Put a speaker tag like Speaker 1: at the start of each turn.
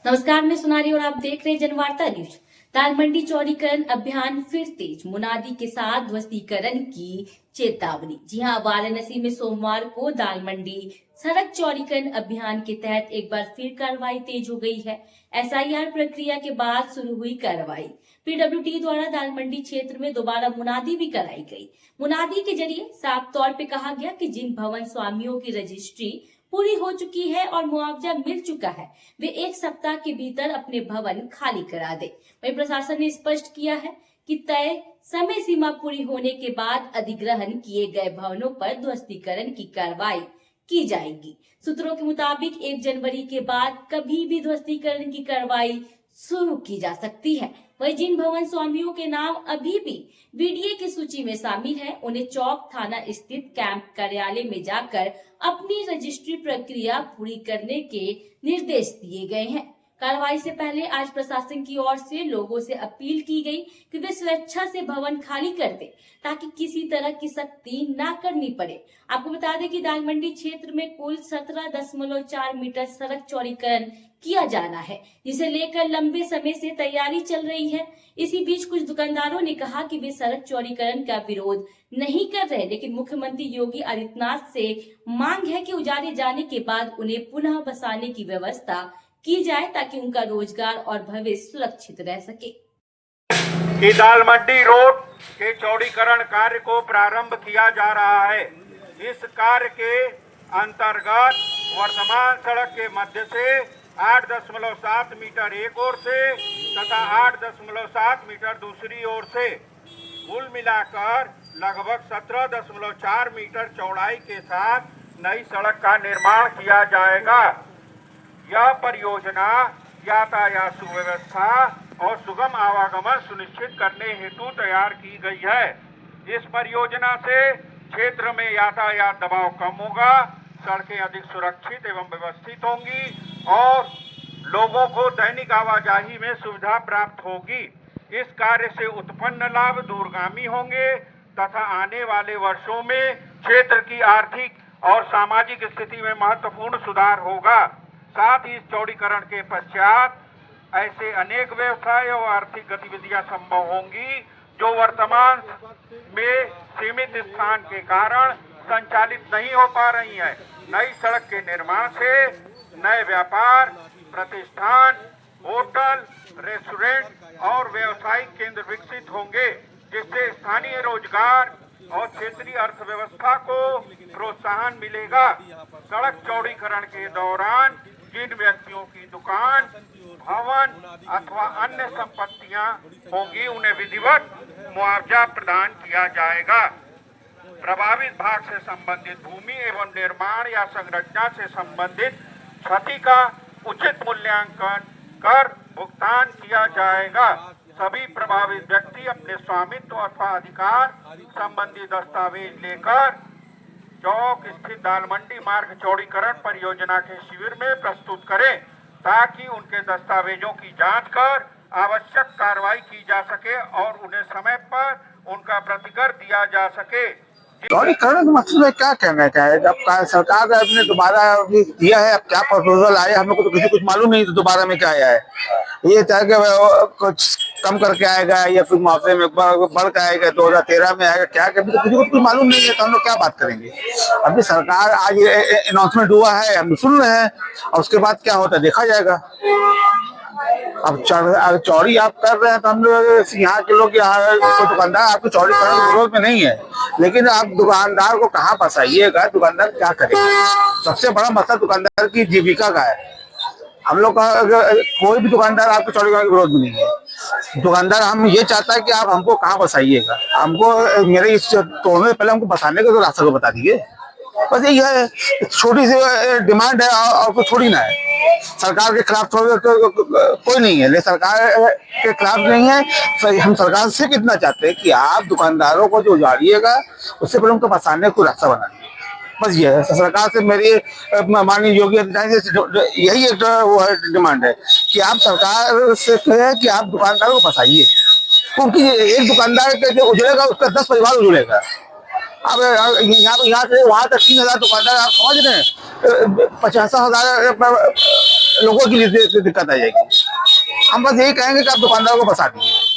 Speaker 1: नमस्कार, मैं सुनारी और आप देख रहे हैं जनवार्ता न्यूज। दाल मंडी चौड़ीकरण अभियान फिर तेज, मुनादी के साथ ध्वस्तीकरण की चेतावनी। जी हां, वाराणसी में सोमवार को दाल मंडी सड़क चौड़ीकरण अभियान के तहत एक बार फिर कार्रवाई तेज हो गई है। एसआईआर प्रक्रिया के बाद शुरू हुई कार्रवाई। पीडब्ल्यूडी द्वारा दाल मंडी क्षेत्र में दोबारा मुनादी भी कराई गई। मुनादी के जरिए साफ तौर पे कहा गया कि जिन भवन स्वामियों की रजिस्ट्री पूरी हो चुकी है और मुआवजा मिल चुका है, वे एक सप्ताह के भीतर अपने भवन खाली करा दे। वहीं प्रशासन ने स्पष्ट किया है कि तय समय सीमा पूरी होने के बाद अधिग्रहण किए गए भवनों पर ध्वस्तीकरण की कार्रवाई की जाएगी। सूत्रों के मुताबिक 1 जनवरी के बाद कभी भी ध्वस्तीकरण की कार्रवाई शुरू की जा सकती है। वहीं जिन भवन स्वामियों के नाम अभी भी बीडीए की सूची में शामिल हैं, उन्हें चौक थाना स्थित कैंप कार्यालय में जाकर अपनी रजिस्ट्री प्रक्रिया पूरी करने के निर्देश दिए गए हैं। कार्रवाई से पहले आज प्रशासन की ओर से लोगों से अपील की गई कि वे स्वेच्छा से भवन खाली कर दें, ताकि किसी तरह की सख्ती न करनी पड़े। आपको बता दें कि दाल मंडी क्षेत्र में कुल 17.4 मीटर सड़क चौड़ीकरण किया जाना है, जिसे लेकर लंबे समय से तैयारी चल रही है। इसी बीच कुछ दुकानदारों ने कहा कि वे सड़क चौड़ीकरण का विरोध नहीं कर रहे, लेकिन मुख्यमंत्री योगी आदित्यनाथ से मांग है कि उजाड़े जाने के बाद उन्हें पुनः बसाने की व्यवस्था की जाए, ताकि उनका रोजगार और भविष्य सुरक्षित रह सके।
Speaker 2: कि दाल मंडी रोड के चौड़ीकरण कार्य को प्रारंभ किया जा रहा है। इस कार्य के अंतर्गत वर्तमान सड़क के मध्य से 8.7 मीटर एक ओर से तथा 8.7 मीटर दूसरी ओर से कुल मिलाकर लगभग 17.4 मीटर चौड़ाई के साथ नई सड़क का निर्माण किया जाएगा। यह परियोजना यातायात सुव्यवस्था और सुगम आवागमन सुनिश्चित करने हेतु तैयार की गई है। इस परियोजना से क्षेत्र में यातायात दबाव कम होगा, सड़कें अधिक सुरक्षित एवं व्यवस्थित होंगी और लोगों को दैनिक आवाजाही में सुविधा प्राप्त होगी। इस कार्य से उत्पन्न लाभ दूरगामी होंगे तथा आने वाले वर्षों में क्षेत्र की आर्थिक और सामाजिक स्थिति में महत्वपूर्ण सुधार होगा। साथ ही इस चौड़ीकरण के पश्चात ऐसे अनेक व्यवसाय और आर्थिक गतिविधियां संभव होंगी जो वर्तमान में सीमित स्थान के कारण संचालित नहीं हो पा रही है। नई सड़क के निर्माण से नए व्यापार प्रतिष्ठान, होटल, रेस्टोरेंट और व्यावसायिक केंद्र विकसित होंगे, जिससे स्थानीय रोजगार और क्षेत्रीय अर्थव्यवस्था को प्रोत्साहन मिलेगा। सड़क चौड़ीकरण के दौरान जिन व्यक्तियों की दुकान, भवन अथवा अन्य संपत्तियां होंगी, उन्हें विधिवत मुआवजा प्रदान किया जाएगा। प्रभावित भाग से संबंधित भूमि एवं निर्माण या संरचना से संबंधित क्षति का उचित मूल्यांकन कर भुगतान किया जाएगा। सभी प्रभावित व्यक्ति अपने स्वामित्व अथवा अधिकार संबंधी दस्तावेज लेकर चौक स्थित दाल मंडी मार्ग चौड़ीकरण परियोजना के शिविर में प्रस्तुत करें, ताकि उनके दस्तावेजों की जांच कर आवश्यक कार्रवाई की जा सके और उन्हें समय पर उनका प्रतिकर दिया जा सके।
Speaker 3: चौड़ीकरण का मकसद है, क्या कहना है? जब सरकार ने दोबारा दिया है, अब क्या प्रपोजल आया, हम लोग को तो किसी कुछ मालूम नहीं, तो दोबारा में क्या आया है? ये चाहे कि कुछ कम करके आएगा या फिर मुआवजे में बढ़ के आएगा, 2013 में आएगा, क्या कभी तो किसी को कुछ मालूम नहीं है, तो हम लोग क्या बात करेंगे? अभी सरकार आज अनाउंसमेंट हुआ है, हम सुन रहे हैं, और उसके बाद क्या होता है देखा जाएगा। अब चौड़ी आप कर रहे हैं तो हम लोग यहाँ के लोग, यहाँ दुकानदार आपको चौड़ीकरण के विरोध में नहीं है, लेकिन आप दुकानदार को कहाँ फंसाइएगा? दुकानदार क्या करेगा? सबसे बड़ा मसला दुकानदार की जीविका का है। हम लोग का कोई भी दुकानदार आपको चौड़ीकरण के विरोध में नहीं है। दुकानदार हम ये चाहता है कि आप हमको कहाँ फंसाइएगा, हमको मेरे इस तोड़ने से पहले हमको फंसाने का तो रास्ता को बता दीजिए। बस यही है, छोटी सी डिमांड है और कुछ छोड़ी ना है। सरकार के खिलाफ कोई नहीं है, लेकिन सरकार के खिलाफ नहीं है। हम सरकार से कितना चाहते हैं कि आप दुकानदारों को जो उजाड़िएगा, उससे पहले उनको फंसाने को रास्ता बना दीजिए। बस ये है सरकार से मेरी माननीय योगी यही एक वो है डिमांड है कि आप सरकार से कहें कि आप दुकानदारों को फंसाइए, क्योंकि एक दुकानदार के जो उजड़ेगा उसका 10 परिवार उजड़ेगा। अब यहाँ से वहाँ तक 3,000 दुकानदार, आप समझ रहे हैं, 50,000 लोगों के लिए दिक्कत आ जाएगी। हम बस यही कहेंगे कि आप दुकानदारों को फंसा दीजिए।